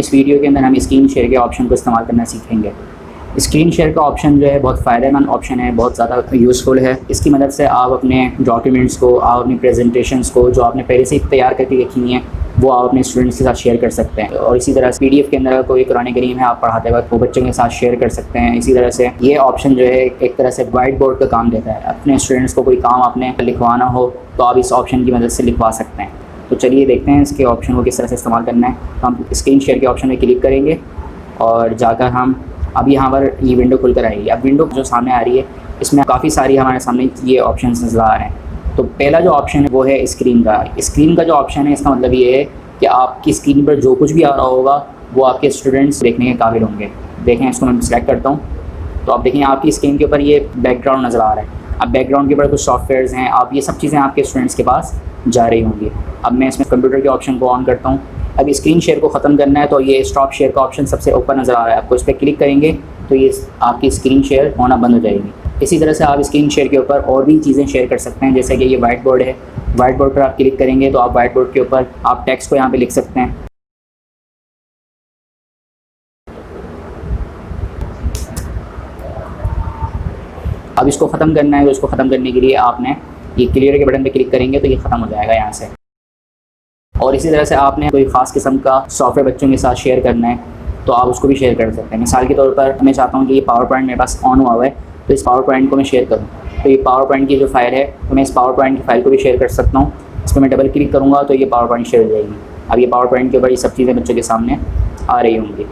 इस वीडियो के अंदर हम स्क्रीन शेयर के ऑप्शन को इस्तेमाल करना सीखेंगे। स्क्रीन शेयर का ऑप्शन जो है बहुत फ़ायदेमंद ऑप्शन है, बहुत ज़्यादा यूज़फुल है। इसकी मदद से आप अपने डॉक्यूमेंट्स को, आप अपनी प्रेजेंटेशंस को जो आपने पहले से तैयार करके रखी हुई हैं वो आप अपने स्टूडेंट्स के साथ शेयर कर सकते हैं। और इसी तरह PDF के अंदर कोई कुरान करीम है आप पढ़ाते वक्त वो बच्चों के साथ शेयर कर सकते हैं। इसी तरह से ये ऑप्शन जो है एक तरह से वाइट बोर्ड का काम देता है। अपने स्टूडेंट्स को कोई काम आपने लिखवाना हो तो आप इस ऑप्शन की मदद से लिखवा सकते हैं। तो चलिए देखते हैं इसके ऑप्शन को किस तरह से इस्तेमाल करना है। हम स्क्रीन शेयर के ऑप्शन में क्लिक करेंगे और जाकर हम अब यहाँ पर ये विंडो खुल कर आएगी। अब विंडो जो सामने आ रही है इसमें काफ़ी सारी हमारे सामने ये ऑप्शन नज़र आ रहे हैं। तो पहला जो ऑप्शन है वो है स्क्रीन का। स्क्रीन का जो ऑप्शन है इसका मतलब ये है कि आपकी स्क्रीन पर जो कुछ भी आ रहा होगा वो आपके स्टूडेंट्स देखने के काबिल होंगे। देखें, इसको मैं सिलेक्ट करता हूँ तो आप देखें आपकी स्क्रीन के ऊपर ये बैकग्राउंड नज़र आ रहा है। अब बैकग्राउंड के ऊपर कुछ सॉफ्टवेयर्स हैं, आप ये सब चीज़ें आपके स्टूडेंट्स के पास जा रही होंगी। अब मैं इसमें कंप्यूटर के ऑप्शन को ऑन करता हूँ। अब स्क्रीन शेयर को ख़त्म करना है तो ये स्टॉप शेयर का ऑप्शन सबसे ऊपर नज़र आ रहा है, आपको इस पर क्लिक करेंगे तो ये आपकी स्क्रीन शेयर होना बंद हो जाएगी। इसी तरह से आप स्क्रीन शेयर के ऊपर और भी चीज़ें शेयर कर सकते हैं, जैसे कि ये वाइट बोर्ड है। वाइट बोर्ड पर आप क्लिक करेंगे तो आप वाइट बोर्ड के ऊपर आप टेक्स्ट को यहाँ पे लिख सकते हैं। अब इसको ख़त्म करना है तो इसको ख़त्म करने के लिए आपने ये क्लियर के बटन पे क्लिक करेंगे तो ये ख़त्म हो जाएगा यहाँ से। और इसी तरह से आपने कोई ख़ास किस्म का सॉफ्टवेयर बच्चों के साथ शेयर करना है तो आप उसको भी शेयर कर सकते हैं। मिसाल के तौर पर मैं चाहता हूँ कि ये पावर पॉइंट मेरे पास ऑन हुआ है तो इस पावर पॉइंट को मैं शेयर करूँ, तो ये पावर पॉइंट की जो फाइल है तो मैं इस पावर पॉइंट की फ़ाइल को भी शेयर कर सकता हूँ। इस पर मैं डबल क्लिक करूँगा तो ये पावर पॉइंट शेयर हो जाएगी। अब ये पावर पॉइंट के ऊपर ये सब चीज़ें बच्चों के सामने आ रही होंगी।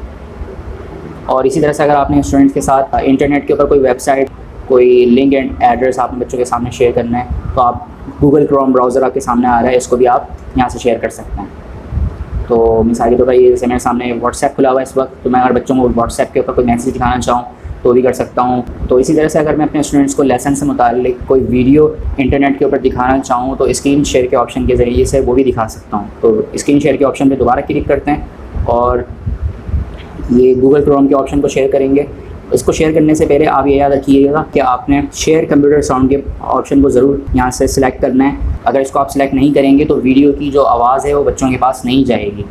और इसी तरह से अगर आपने स्टूडेंट्स के साथ इंटरनेट के ऊपर कोई वेबसाइट, कोई लिंक एंड एड्रेस आपने बच्चों के सामने शेयर करना है तो आप गूगल क्रोम ब्राउज़र आपके सामने आ रहा है, इसको भी आप यहाँ से शेयर कर सकते हैं। तो मिसाल के तौर पर ये जैसे मेरे सामने व्हाट्सएप खुला हुआ है इस वक्त, तो मैं अगर बच्चों को व्हाट्सएप के ऊपर कोई मैसेज दिखाना चाहूँ तो भी कर सकता हूँ। तो इसी तरह से अगर मैं अपने स्टूडेंट्स को लेसन से मुताल्लिक कोई वीडियो इंटरनेट के ऊपर दिखाना चाहूँ तो स्क्रीन शेयर के ऑप्शन के ज़रिए से वो भी दिखा सकता हूँ। तो स्क्रीन शेयर के ऑप्शन पर दोबारा क्लिक करते हैं और ये गूगल क्रोम के ऑप्शन को शेयर करेंगे। इसको शेयर करने से पहले आप ये याद रखिएगा कि आपने शेयर कंप्यूटर साउंड के ऑप्शन को ज़रूर यहाँ से सिलेक्ट करना है। अगर इसको आप सिलेक्ट नहीं करेंगे तो वीडियो की जो आवाज़ है वो बच्चों के पास नहीं जाएगी।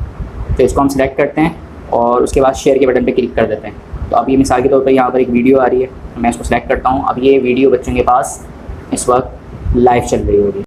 तो इसको हम सिलेक्ट करते हैं और उसके बाद शेयर के बटन पे क्लिक कर देते हैं। तो अब ये मिसाल के तौर पर यहाँ पर एक वीडियो आ रही है, मैं इसको सिलेक्ट करता हूँ। अब ये वीडियो बच्चों के पास इस वक्त लाइव चल रही होगी।